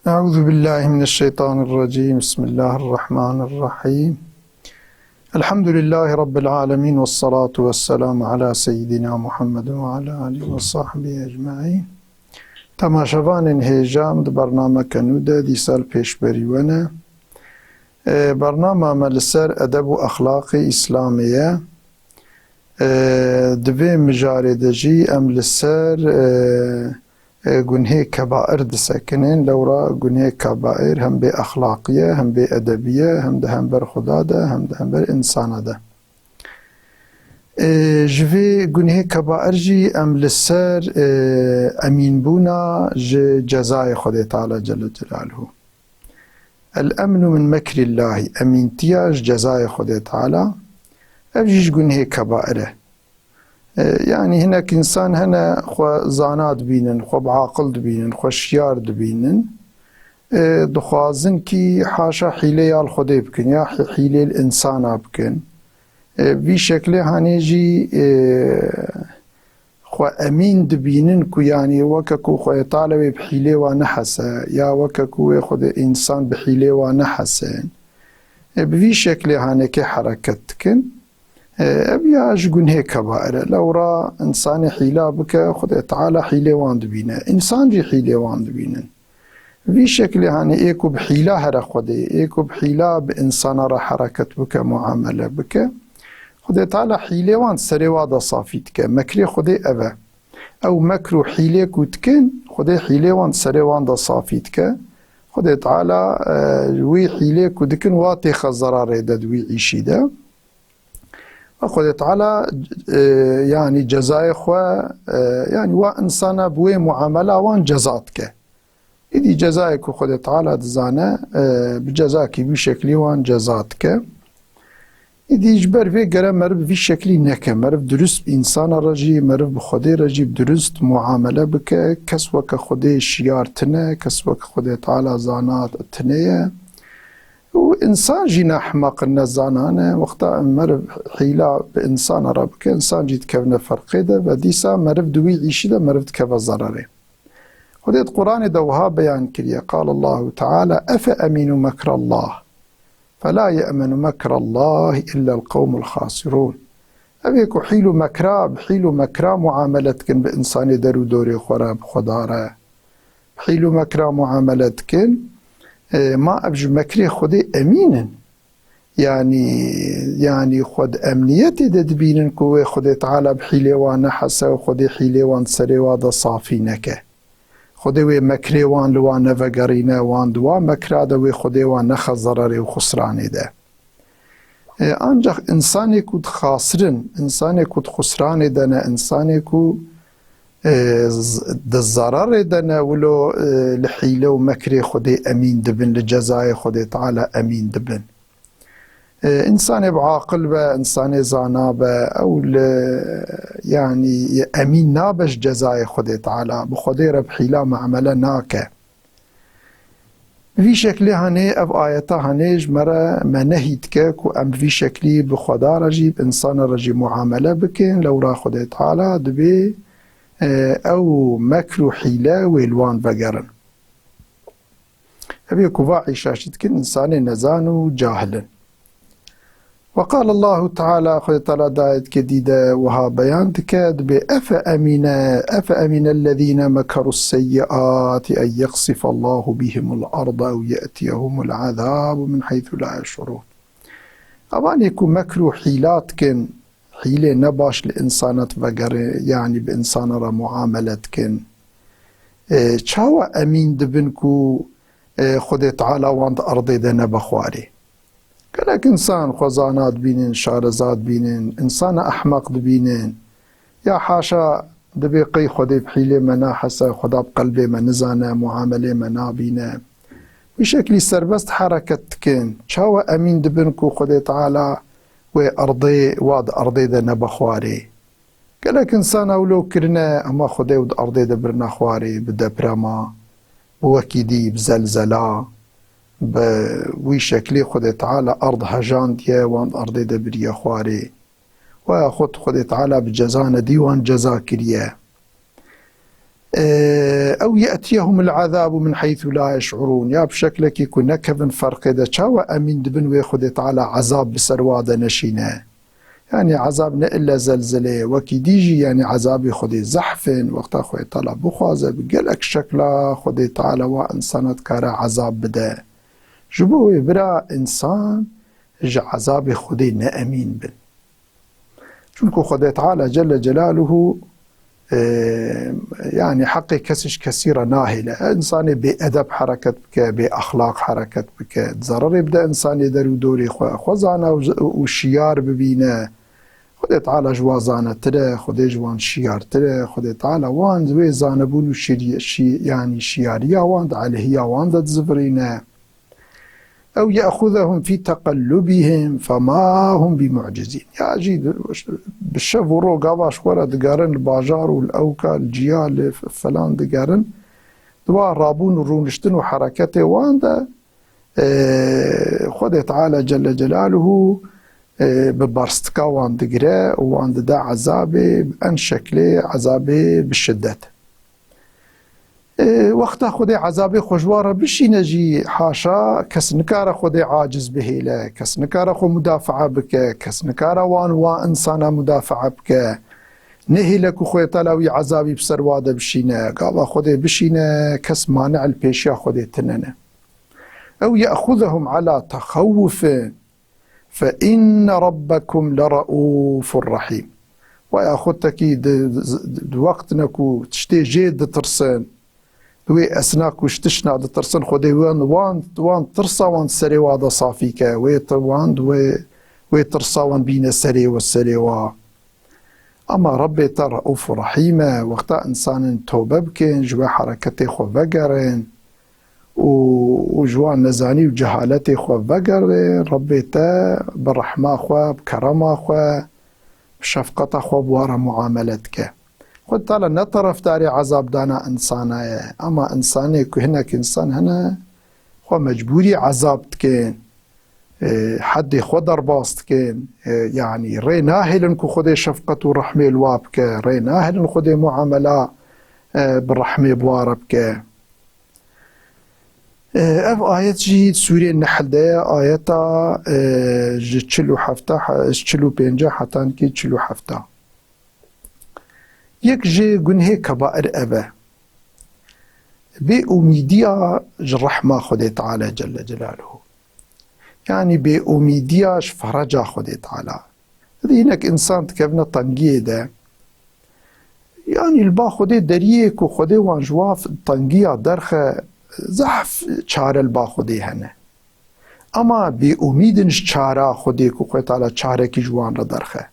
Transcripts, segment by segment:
أعوذ بالله من الشيطان الرجيم. بسم الله الرحمن الرحيم. الحمد لله رب العالمين، والصلاة والسلام على سيدنا محمد وعلى آله وصحبه أجمعين. تماشاوان هیجام د برنامه کنوده دی سال پیش بریونه برنامه ملسر ادب و اخلاق اسلامیه دوی مجاردجی ام لسر گنه کبائر دسکنین لورا گنه کبائر هم به اخلاقیه هم به ادبیه هم بر خدا ده هم بر انسان ده. جوی گنه کبائر جی ام لسر امین بونا جزای خود تعالی جل جلاله. الامن من مکر الله، امین تیاج جزای خود تعالی افجیش گنه کبائره. يعني هناك إنسان هنا خو زانات بينن، خو بعاقل بينن، خو شيار بينن، دخوازن كي حاشا حيلة الخدي بكن يا حيلة الإنسان بكن بشكل هنيجي خو أمين دبينن كو يعني وككو خو طالب بحيلة ونحسه يا وككو خد إنسان بحيلة ونحسه بشكل هناك حركتكن أبياج جنه كبائر لورا إنسان حيلة بك خد تعالى حيلة واند بينا إنسان جي حيلة واند بينا في شكل يعني إيكو بحيلة هر خدي إيكو بحيلة بإنسان را حركة بك معاملة بك خد تعالى حيلة واند سري وادا صافيتك مكري خدي أبا أو مكرو حيلة كوتكن خدي حيلة واند سري واند صافيتك خد تعالى وي حيلة كوتكن واتي خزرار دوي عيشي ده خد تعالى يعني جزاء خوا يعني وإنسان بوي معاملة وان جزاتك إدي جزائك خد تعالى دزانه بجزاكي بشكل وان جزاتك إدي يجبر في قرا مرب في شكل نكه مرب درست إنسان رجي مرب بخدي رجي بدرست معاملة بك كسوك خدي شيارتنا كسوك خد تعالى زانات تنيه وإنسان جينا حماق النزانانه وقتا مرب حيلة بإنسان ربك إنسان جيت كفنا فرقه ده وديسا مرب دوي عيشي ده مرب تكفى ضرره. خديت قرآن دوها بيان كريا قال الله تعالى أفأمنوا مكر الله فلا يأمن مكر الله إلا القوم الخاسرون. أبيكو حيلو مكرا بحيلو مكرا معاملتكن بإنسان درو دوري خراب خداره بحيلو مكرا معاملتكن ما أبج مكري خدي أمينا يعني خد أمنيتي دبينن كوي خدي تعالى بحيلي وانا حسا وخدي حيلي وان سري وادا صافي نكه خدي وي مكري وان لوانا فقرينا وان دوا مكرا دوي خدي وان نخ ضرري وخسراني ده أنجح إنساني كود خاسرن إنساني كود خسراني دنا إنساني كود الضرر دنا ولو لحيله ومكري خدي أمين دبن لجزاء خدي تعالى أمين دبن إنسان بعاقل با إنسان زانا با أو يعني أمين نابش جزاء خدي تعالى بخدي ربحيلا معملة ناكه في شكل هني أب آياتا هنيج مرة ما نهيتك وأم في شكلي بخدا رجيب إنسان رجي معاملة بكين لو را خدي تعالى دبي أو مكر حيلة ويلوان بقرن أبي كواعي شاشتكن إنسان نزان جاهلا. وقال الله تعالى خذ تعالى دايت كديدة وها بيان تكاد أفأمن الذين مكروا السيئات أن يقصف الله بهم الأرض أو يأتيهم العذاب من حيث لا يشعرون. أبان يكون مكر حيلاتكن حيلة نباش لإنسانات وقر يعني بإنسان را معاملتكن چاوا أمين دبنكو خد تعالى واند أرضي ده نبخواري كلاك إنسان خوزانات بينن شارزات بينن إنسان أحمق بينن يا حاشا دبيقي خدي بحيلة منا حسا خدا بقلبي منزانا معاملة منا بينا بشكل سربست حركتكن چاوا أمين دبنكو خد تعالى وأرضي واد أرضي ده نبخواري كلاك إنسان أولو كرنا أما خدي ود أرضي ده برنا خواري بدا برما بوكيدي بزلزلا بوي شكلي خدي تعالى أرض هجان ديا وان أرضي ده بريا خواري وخد خدي تعالى بجزان ديوان جزا كريا أو يأتيهم العذاب من حيث لا يشعرون، يا بشكلك يكون نكبن فرق دا شاوى أمين دبن ويخد تعالى عذاب بسروادة نشينه، يعني عذاب إلا زلزلة وكي ديجي يعني عذاب خدي زحفن وقتا خوي تعالى بخوازة بقلك شكلا خدي تعالى وإنسان كارا عذاب بدا جبوه برا إنسان جا عذاب خدي نأمين بن، چونكو خدي تعالى جل جلاله يعني حقي كسش كثيرة ناهلة، إنسان بأدب حركت بك بأخلاق حركت بك ضرر يبدأ إنسان يدرو دوري خوزانا وشيار ببينه، خدي تعالى جوازانا تره خدي جوان شيار تره خدي تعالى وان زوي زانبون يعني شياريا وان عليهيا وان تزفرينه، أو يأخذهم في تقلبهم فما هم بمعجزين، يا جيد بالشف ورو قاباش ورا دقارن الباجار والأوكا الجيال فلان دقارن دوا رابون ورونشتن وحركته وان دا خدي تعالى جل جلاله ببارستكا وان دقرا وان دا عذابه بأن شكله عذابه بالشدة، وقتا خدي عذابي خوشوارا بشي نجي حاشا كس نكارا خدي عاجز بهيلا، كس نكارا خو مدافعة بك، كس نكارا وان انسانا مدافعة بك، نهيلك خوي تلاوي عذابي بسرواده بشينا قابا خدي بشينا كس مانع البيشيا خدي تننا، أو يأخذهم على تخوف فإن ربكم لرؤوف رحيم، ويأخذتك وقت نكو تشتي جيد ترسن وي أسناك وشتشنا ترسن خدي وان ترسا وان سري وادا صافيكا وي ترسا وان بين السري والسري أما ربي رؤوف رحيمة، وقتا إنسان توبة بكين جوا حركتي خو بقرين وجوان نزاني وجهالتي خو بقرين، ربي تا بالرحمة خو بكرمة خو بشفقة خو بوارا معاملتك، خد تعالى نطرف داري عذاب دانا إنسانا، أما إنساني كهناك إنسان هنا خو مجبوري عذاب تكين حد خود رباست كين، يعني ري ناهل كو خدي شفقة ورحمة الوابك، ري ناهل خدي معاملة بالرحمة بواربك. اف آيات جي سوري النحل ده آياتا جي تشلو حفتا تشلو بينجا حتى انكي تشلو حفتا يك جي قنهي كبائر أبا بأميديا الرحمة خدي تعالى جل جلاله، يعني بأميدياش فرجا خدي تعالى، هناك إنسان تكبنا طنقية ده يعني البا خدي دريك وخدي وانجواف طنقية درخة زحف چاره البا خدي هنه، اما بأميدنش چاره خدي كو تعالى چاره كي جوان را درخه،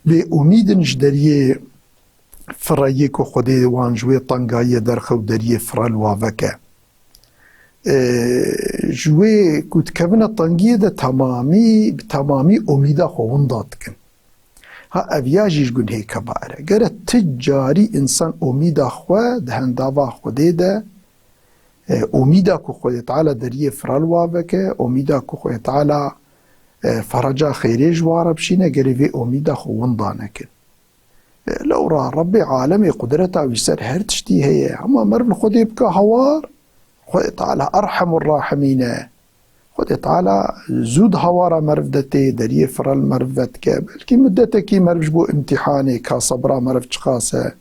بأميدنش دريه فرایه که خودی وانجوی طنقایی درخه و دریه فرال وافکه جوی کود کبن طنقیه ده تمامی امیده خوون داد کن، ها اویاجیش گون هی کباره گره تجاری انسان امیده خواه ده هنداوا خوده ده امیده که خود تعالی دریه فرال وافکه، امیده که خود تعالی فرجا خیری جواره بشینه گره وی امیده خوون دانه کن. لو را ربي عالمي قدرته ويسر هر تشتي هي، اما مرن خدي بك هوار خدي تعالى ارحم الراحمين، خدي تعالى زود هوارا مرفدتي دريه فرال مرفدتك، بلكي مدتك مرف جبو امتحاني كصبرا مرف تشخاصه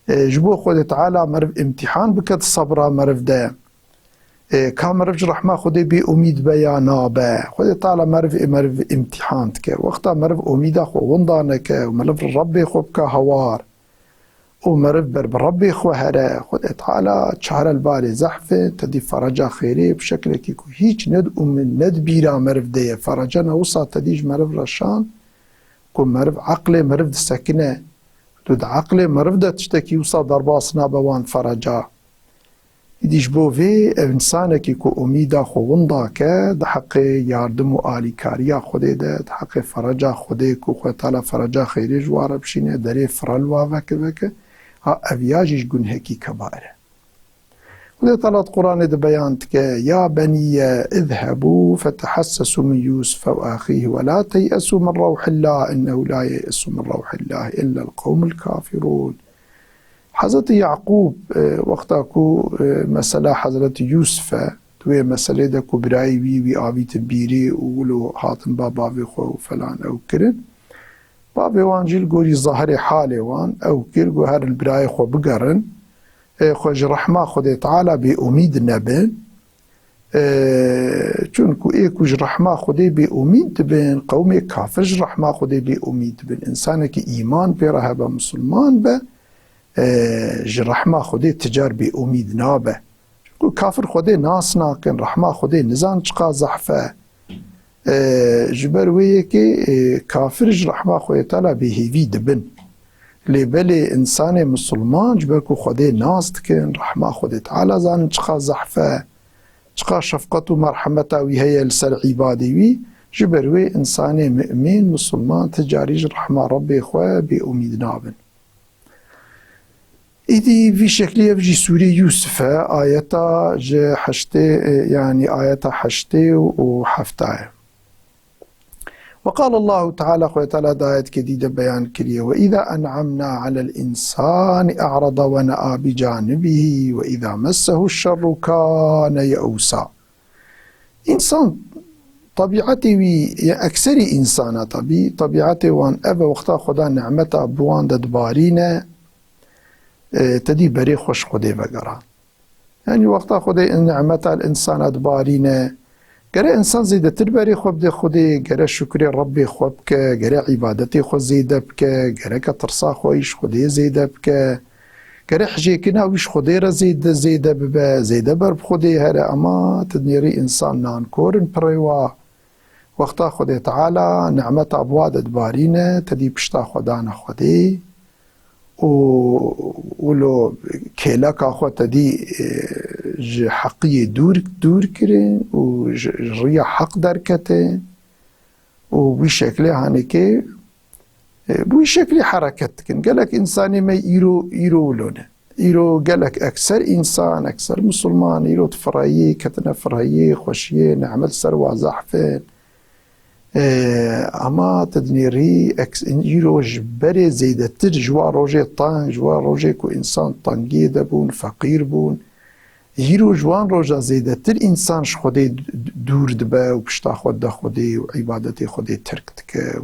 جبو خدي تعالى مرف امتحان بك صبرا مرفده كامرف رحمة خدي بي أميد بيانا با خدي تعالى مرف امتحانتك وقتا مرف أميدا خو وندانك ومرف ربي خوبك هوار ومرف بربي خو هره خدي تعالى شهر البالي زحفة تدي فرجا خيري بشكل كيكو هيج ند من ند بيرا مرف دي فرجا نوصا تديج مرف رشان كو مرف عقلي مرف سكنة تد عقلي مرف دا تشتكي وصا ضرباسنا بوان فرجا دیش بو وی انسانکی که امیدا خووندا که ده حق یاردم و آلیکاریا خوده ده حق فرجا خوده که خود تعالی فرجا خیری جواره بشینه داره فرال واوکه بکه ها اویاجیش گنهکی کبائره. خود تعالی قرآن ده بیانت که یا بنی اذهبوا فتحسسوا من یوسف و آخیه ولا تیأسوا من روح الله انه لا یأس من روح الله الا القوم الكافرون. حضرت يعقوب وقتا کو مسألة حضرت يوسف توی مسئله ده کو برای وی آویت بیری و ولو هاتن با باوی خو فلان او کرن باوی وان جیل گوری ظاهر حال وان او کر گو هر البرای خو بگرن خوش رحمه خود تعالی بی امید نبن چون کو ایکوش رحمه خود بی امید بن قوم کافرش رحمه خود بی امید بن انسان که ایمان پیره با مسلمان به رحمه خود تجار بی امید نابه کافر خودی ناس ناکن رحمه خودی نزان چقا زحفه جبرویه که کافرش رحمه خودی تعالی بهیوی دبن لیبلی انسان مسلمان جبر که خودی ناس کن رحمه خودی تعالی زان چقا زحفه چقا شفقت و مرحمت وی هی لسر عبادی وی جبروی انسان مؤمن مسلمان تجاریج رحمه ربی خواه بی امید نابن ایدی في شكلية في سورة يوسف آياتا جا حشتي يعني آياتا حشتي وحفتاية وقال الله تعالى خوة تعالى دايت كديدة بيان كريه وإذا أنعمنا على الإنسان أعرض ونأى بجانبه وإذا مسه الشر كان يئوسا إنسان طبيعتي أكثر إنسان طبيعتي وان أبا وقتا خدا نعمتا بوان دبارينا تدي بري خوش خودي وگران يعني وقتا خودي نعمت الانسان ادبارينه گره انسان زيده تر بري خوب دي خودي گره شكر ربي خوب که گره عبادتي خو زيده بك گره كترسا خويش خودي زيده بك گره حجيكنا ويش خودي را زيده ببا زيده بر خودي هره اما تدنيري انسان نانكورن بريوا وقتا خودي تعالى نعمت ابواد ادبارينه تدي بشتا خدانا خودي ولو كيلاك أخوة تدي حقية دور كرين وريا حق دركتين وبشكل هانيكي بشكل حركت كن قالك إنساني ما يرو لونه يرو قالك أكثر إنسان أكثر مسلمان يرو تفرهيه كتنا فرهيه خوشيه نعمل سروا زحفين اما تدنيري يرو جبري زيدتر جوا روجي طان جوا روجي كو انسان طنگي دبون فقير بون يرو جوان روجا زيدتر انسان خودي دور دبا وبشتا خود خودي وعبادتي خودي تركتك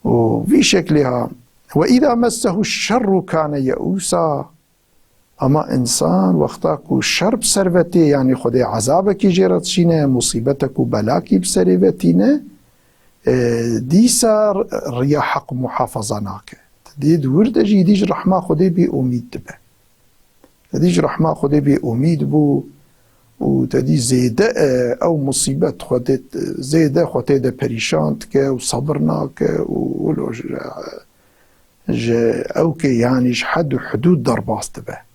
وفي شكلها واذا مسه الشر كان يئوسا اما انسان وقتاكو شر بسربتي يعني خودي عذابك جيرتشينه مصيبتك وبلاكي بسربتينه دي صار ريا حق محافظناك دي دورد جيديج رحمه خودي بي اميد به تديج رحمه خودي بي اميد بو وتدي زيده او مصيبت خودت زيده خودت ده بريشانتك وصبرناك ولو او كي يعني حد حدود درباست به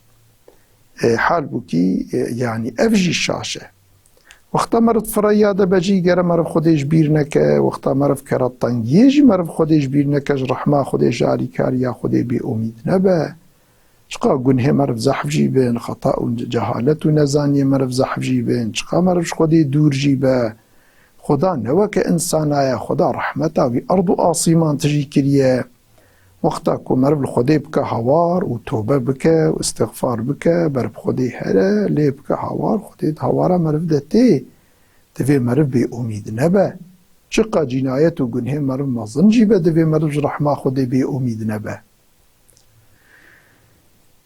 حال بوكي يعني افجي الشاشة وقتا مرض فريادة بجي جرى مرض خوديش بيرنك وقتا مرض كرات طنجيج مرض خوديش بيرنك رحمة خوديش جاري كاريا خودي بي أميد نبا شقا قنه مرض زحف جيبين خطأ وجهالة ونزانية مرض زحف جيبين شقا مرض خودي دور جيبا خدا نوك إنسانا خدا رحمتا في أرض آصيمان تجي كريا وقتا کو مرب خودی بکه هوار و توبه بکه و استغفار بکه برب خودی هره لی بکه هوار خودی هوارا مرب دتی دوی مرب بی امید نبه چقا جنایت و گنه مرب مظن جیبه دوی مرب رحمه خودی بی امید نبه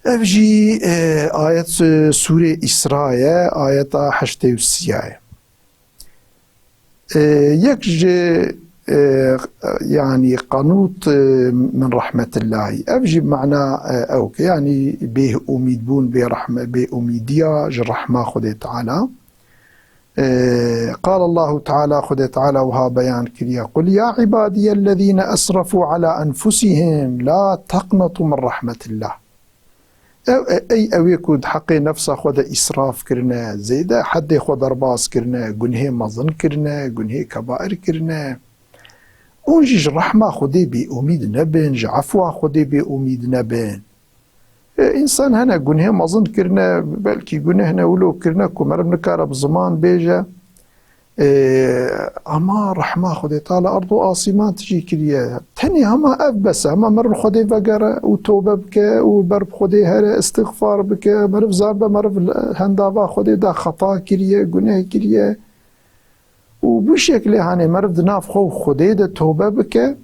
افجی آیت سوره اسراء آیت 83 یک يعني قنوط من رحمة الله أفجي بمعنى أوك يعني به أميد بون برحمة بأميدية الرحمة خده تعالى قال الله تعالى خده تعالى وها بيان كريا قل يا عبادي الذين أسرفوا على أنفسهم لا تقنطوا من رحمة الله أي أويكود حقي نفسه خده إسراف كرنا زيدا حد خود رباس كرنا قنه مظن كرنا قنه كبائر كرنا اونجيج رحمة خودي بي اميد نبين جعفوة خودي بي اميد نبين انسان هنا قنه مظن كرنا بلكي قنه هنا ولو كرنا كو مرب نكارب زمان بيجا اما رحمه خدي تعالى ارض آسمان تجي كريه تني هما بس هما مر خدي وقرا وتوبه بك وبرب خدي هر استغفار بك مرف زاربه مرف هندابا خدي دا خطا كريه گناه كريه وبشكل يعني مرف دناف خو خدي دا توبه بك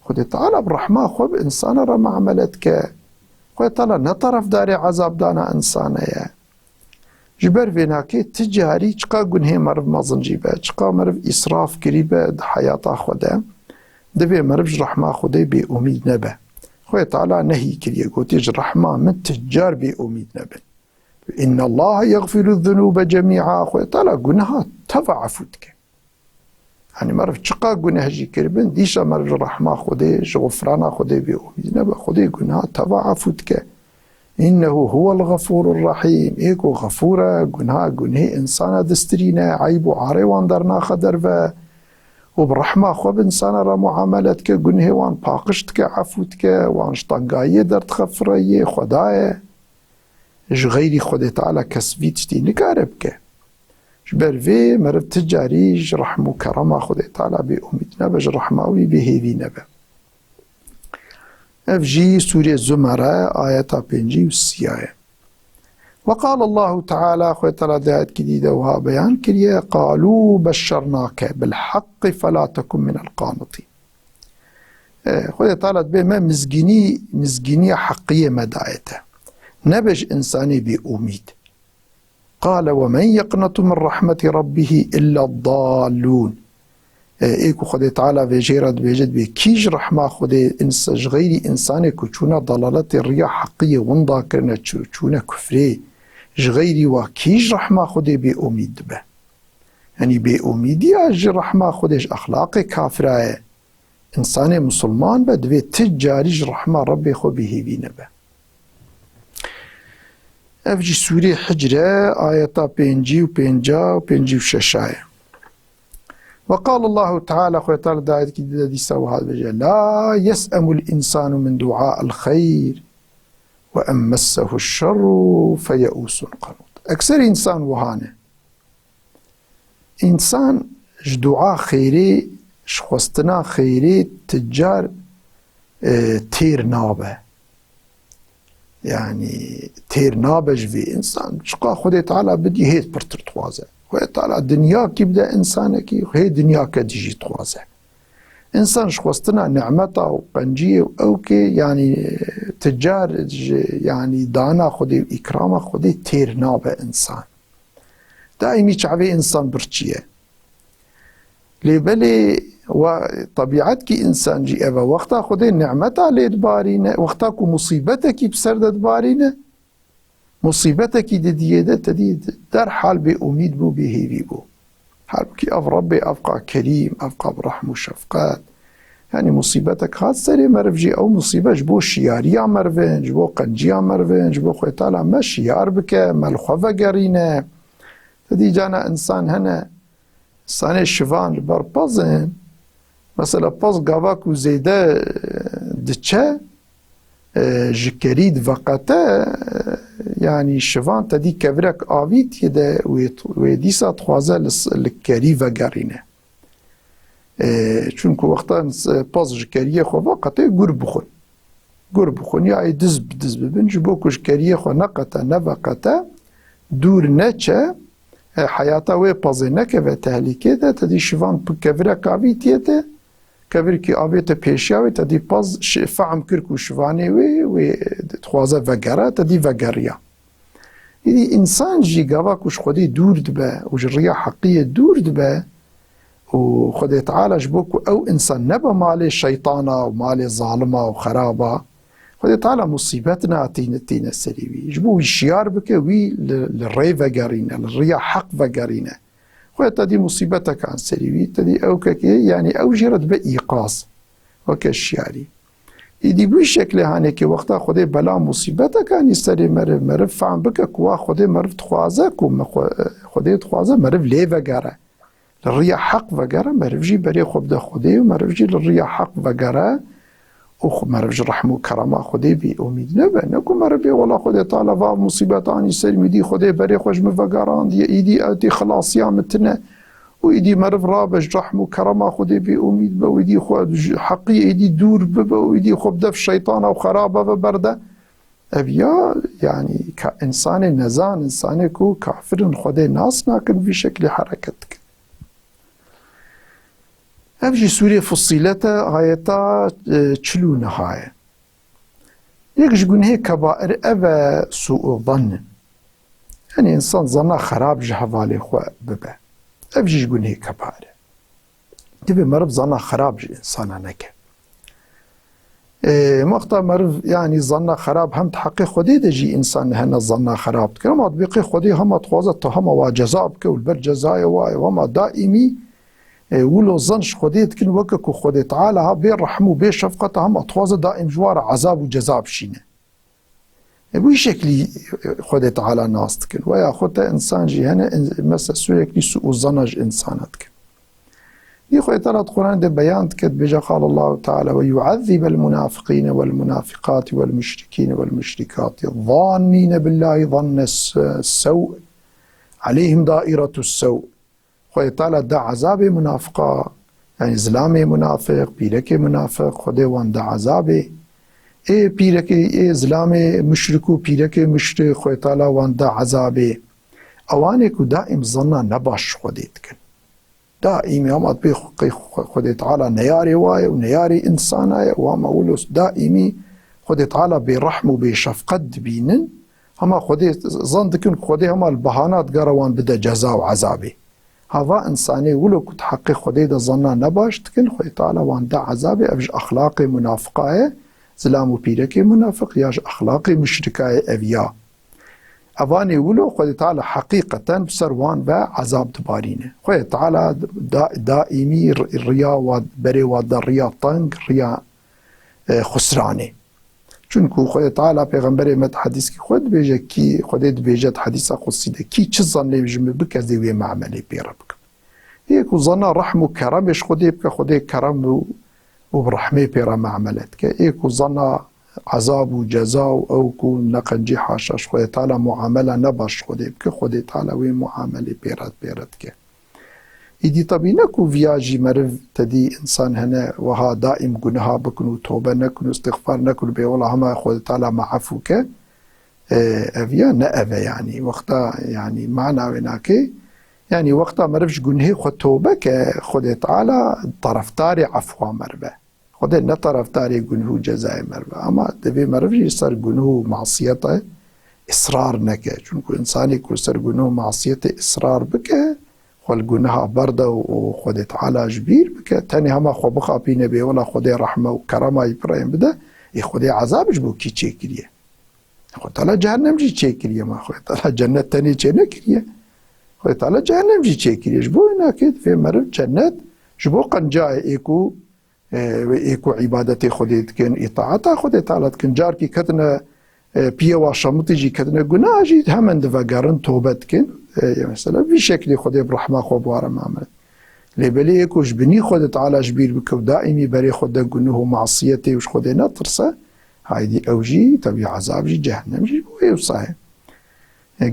خدي تعالى برحمه خو انسان را معاملتك خدي تعالى نطرف داري عذاب دانا انسانيه جبر فيناكي تجاري چقا گناه مرف مازن جيبه چقا مرف إسراف كريبه حياتا خوده دبي مرف رحمة خوده بي أميد نبه خوه تعالى نهي كريه قوتيج رحمة من تجار بي أميد نبه إن الله يغفر الذنوب جميعا خوه تعالى گناها تضعفتك يعني مرف چقا گناه جي كربن ديشا مرف رحمة خوده غفرانا خوده بي أميد نبه خوده گناها تضعفتك إنه هو الغفور الرحيم إيكو غفورة گناه إنسان دسترينه عيب وعاري وان درنا خدر وبرحمة خوب إنسان را معاملتك گناه وان باقشتك عفوتك وان شطنقاية در تخفرية خداية غيري خود تعالى كسبيتشتي نكاربك جبر في مرب تجاريج رحمو كرما خود تعالى بأميد نبج رحماوي بهيوي نبه افجي سورة زمرة آية 50 وقال الله تعالى خوة تعالى دهات كديدة وها بيان كريه قالوا بشرناك بالحق فلا تكن من القانطين خوة تعالى بما مزجينية حقية مدايته نبج إنساني بأميد قال ومن يقنط من رحمة ربه إلا الضالون ايكو خدي تعالى في جيرد بيجد بكيج رحمة خدي غيري إنساني كوچونا ضلالات الريا حقية ونضا كرنا چونا كفري غيري وكيج رحمة خدي بأميد به يعني بأميدي أج رحمة خديش أخلاقي كافرة إنساني مسلمان بدوي تجاريج رحمة ربي خو بهيبين به افجي سوري حجرة آياتا 55 و56 وقال الله تعالى خويا تعالى داعي كده دي سوى هذا الرجال لا يسأم الإنسان من دعاء الخير وأن مسه الشر فيئوس قنوط أكثر إنسان وهانه إنسان دعاء خيري شخصتنا خيري تجار تير نابه يعني تير نابج في إنسان شقا خدي تعالى بدي هيت برتر توازه خواه تعالى دنيا كي بدا إنسانك هي دنيا كديجي توازه إنسان شخصتنا نعمته وقنجية وأوكي يعني تجار يعني دانا خدي إكرامه خدي تير نابه إنسان دائمي شعبي إنسان برشيه لبالي وطبيعتك إنسان جي أبا وقتا خدي نعمته ليدبارينه وقتا كو مصيبتك بسردت بارينه مصيبتك دديده تديد در حال بأميد بو بهيبي بو حال بكي أف ربي أبقى كريم أبقى برحم وشفقات يعني مصيبتك هات سري مرفجي أو مصيبة جبو شياريا مرفن جبو قنجيا مرفن جبو خويتالا ما شيار بك ما الخوفة قرينة تدي جانا إنسان هنا إنسان الشفان لبر بازن مثلا باز قاواك وزيدا دتشا جكريد وقتا يعني شفان تدي كبرك آويت يدا ويديسا تخوازه لكري وقرينه چونكو وقتا باز جكريه خو وقتا قر بخون يعني دز ببن جبو كشكريه خو نقتا نوقتا دور نچه حياتا وي بازي نكه و تهليكه ده تدي شفان كبرك آويت يدا كبركي آبيت پیشیاوی تدی پاز فهم کرد و شوانه و تخوازه وگره تدی وگریا یعنی انسان جی گوا کش خودی دور دبه و جریا حقیه دور دبه و خودی تعالی جبوك او انسان نبا مال شیطانا و مال ظالمه و خرابه خودی تعالی مصیبتنا تینه سریوی جبو شیار بکه وی للری وگرینه للریا حق وگرینه وتدي مصيبتك عن سريوي تدي أو كي يعني أو جرت بإيقاظ وكالشياري يدي بشكل هانيك وقتا خدي بلا مصيبتك عن يستري مرف فعن بك كوا خدي مرف تخوازك خدي تخوازه مرف ليه وقاره للريا حق وقاره مرف جي بري خبده خدي ومرف جي للريا حق وقاره مرف جي رحمه كرامه خدي بي أميد نبه نكو مرف بي والله خدي طالة فا مصيبت عن يستري مدي خدي بري خوش مفقاران يدي أتي خلاص يامتنا ويدي مرف رابج رحم وكرم خدي بأميد ويدي خو حقي يدي دور ويدي خو بدف الشيطان أو خرابة ببردة أبيا يعني كإنسان نزان إنسان كو كافر خدي ناس ناكن في شكل حركتك أبجي سورة فصيلة آياتا تشلو نهاية يكش قن هيك كبائر أبا سوء الظن يعني إنسان ظنه خراب جهوالي خو ببا أبجي قن هيك كبائر تبي مرب ظنه خراب إنسان نكه مقطع مرف يعني ظنه خراب هم تحقق خدي دجي إنسان هنا ظنه خراب كما تبقي خدي هم تخوزت هم وجزاء بك والبر جزاء وما دائمي ولو ظنش خدي تكن وكك خدي تعالى ها بين رحمه بين شفقته هم تخوز دائم جوار عذاب وجزاء بشينه بوي شكلي خدي تعالى ناس تكن ويا خدت إنسان جي هنا مثلا سويك سوء ظنج إنسانتك يخوي ترى القرآن ده بيان كد بجا قال الله تعالى ويعذب المنافقين والمنافقات والمشركين والمشركات الظانين بالله ظن السوء عليهم دائرة السوء خوي تعالى دا عذاب منافقة يعني زلامي منافق بيرك منافق خده وان دا عذابه بيرك زلامي مشركو بيرك مشرك خوي تعالى وان دا عذابه اوانك دائم ظننا نباش خديت كن دائما هم أطبيق خد تعالى نياري واي ونياري إنسان وهم أولوس دائمي خد تعالى برحم وبشفقة بينن هم خد ظن دكن خد هم البهانات قروان بدا جزاء وعذابي هذا إنساني ولو كنت حقي خد دا ظننا نباش تكن خد تعالى وان دا عذابي أبج أخلاقي منافقة زلام وبيركي منافق ياج أخلاقي مشركة أبيا أفاني ولو خد تعالى حقيقة بسروان بعذاب دبارينه خد تعالى دائمي الرياء وبري الرياء طنق رياء خسرانه چونكو خد تعالى پیغمبر مد حديث كي خد بيجا كي خدت بيجت حديثة قصيدة كي چه ظنه بجم بك زي معملي بيربك هيكو ظنه رحم وكرمش خده بك خده كرم وبرحمه بيرا معملتك هيكو ظنه عذاب وجزاء او كو نقنجي حاشاش خود تعالى معامله نباش خود بك خود تعالى وي معامله بيرت كه يدي طبي نكو فياجي مرف تدي انسان هنا وها دائم جنها بكنو توبه نكنو استغفار نكنو بيولا هما خود تعالى معفوك افيا نأفا يعني وقتا يعني معنى وناكي يعني وقتا مرفش جنه خود توبه خود تعالى طرفتاري عفوا مربه خود نه طرفداری گناه جزای مربع اما دبی مرفی سر گناه معصیت اصرار نکه چون که انسانی که سر گناه معصیت اصرار بکه خود گناه برده و خود تعالی جبیر بکه تنی همه خو بخابینه به ولا خود رحمه و کرمه برایم بده ای خود عذابش بو کی چه کریه خود تعالی جهنم جی چه کریه ما خود تعالی جنت تنی چه نکریه خود تعالی جهنم جی چه کریه جبو اینا که فی مرف جنت جبو قنجای ایکو ایکو عبادت خودت کن اطاعت خودت تعالی کن جار کی کتنه پیه و شمتی جی کتنه گناه جی همند و گرن توبت کن مثلا بی شکلی خود برحمه خوب وارم عمل لبلی ایکوش بنی خودت تعالی جبیر بکو دائمی بری خود گناه و معصیتی وش خود نترسه هایدی اوجی تبی عذاب جی جهنم جی وی وصاحب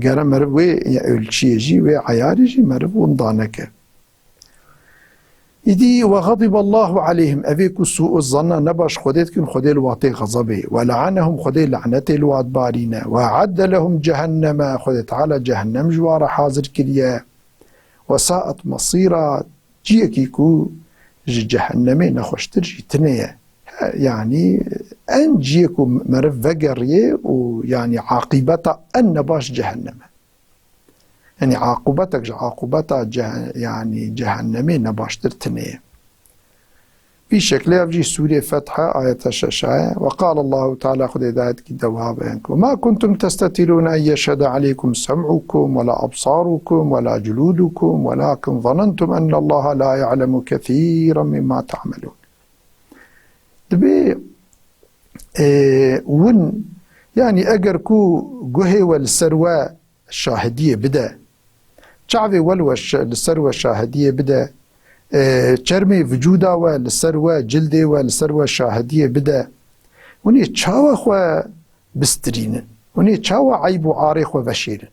گرم مرب وی اولچی جی وی عیاری جی مرب وندانکه إدي وغضب الله عليهم أبيكو سوء الظن نباش خديت كن خدي الواطي غضبي ولعنهم خدي لعنتي الواد بارينا وعد لهم جهنم خديت على جهنم جوار حاضر كريا وساءت مصيرا جيكيكو جهنمي نخشتر جيتنيا يعني أن جيكو مرف فقريه ويعني عاقبتا أن نباش جهنم يعني عاقبتك يعني جهنمي نباشتر تنيه في شكل يفجي سورة فتحة آية الشاشة وقال الله تعالى خذ ذات كدوها وما كنتم تستترون أن يشهد عليكم سمعكم ولا أبصاركم ولا جلودكم ولكن ظننتم أن الله لا يعلم كثيرا مما تعملون دبي ون يعني أجر كو جهي والسروة الشاهدية بدا شعبي ولوش للسروة الشاهدية بدا چرمي وجودا والسروة جلدي والسروة الشاهدية بدا وني تشاوى خوا بسترين وني تشاوى عيب وعاري خوا بشير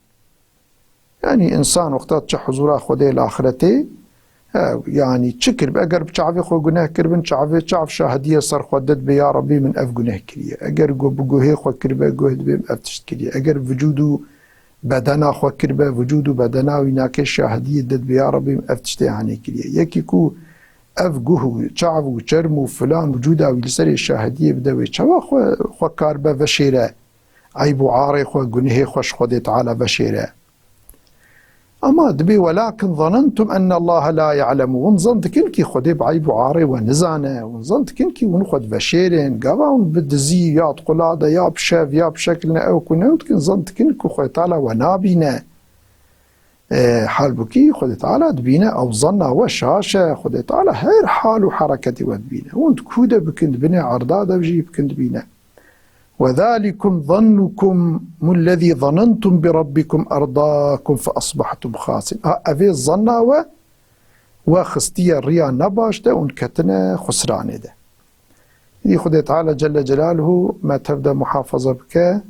يعني إنسان وقتات حضورا خده الآخرته يعني تشكر اگر بچعفي خو گناه کربن چعف شاهدية سر خودت بيا ربي من اف گناه كريه اگر بگوهي خو کربه گوهد بهم اف تشت كريه اگر وجودو بدنا خو کربه وجودو بدنا ويناك شاهدية دد بيا ربي من اف تشت هاني كريه يكي كو اف گوهو چعو چرمو فلان وجودا ويلسر الشاهدية بدوي چوا خو كاربه وشيره عيب وعاري خو گناه خوش خود تعالى وشيره أما دبي ولكن ظننتم أن الله لا يعلم ونظنت كنكي خدي بعيب وعاري ونزانة ونظنت كنكي ونخد بشيرين قاون بدزي يا قلادة يا بشاف يا بشكلنا أو كنوت كن ظنت كنكو خدي تعالى ونابينا حال بكي خدي تعالى دبينا أو ظنا وشاشة خدي تعالى هير حال وحركتي ودبينا وانت كودة بكند بنا عرضادة بجي بكند بينا وذلكم ظنكم الذي ظننتم بربكم أرضاكم فأصبحتم خاسرين أفي الظنة وخستية الريا نباش ده ونكتنا خسران ده دي خدي تعالى جل جلاله ما تبدأ محافظة بك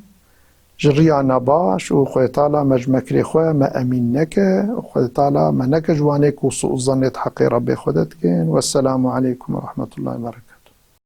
جريا نباش وخدي تعالى مجمكري خواه ما أمينك وخدي تعالى ما نك جوانك وسوء ظنيت حقي ربي خدتك والسلام عليكم ورحمة الله وبركاته.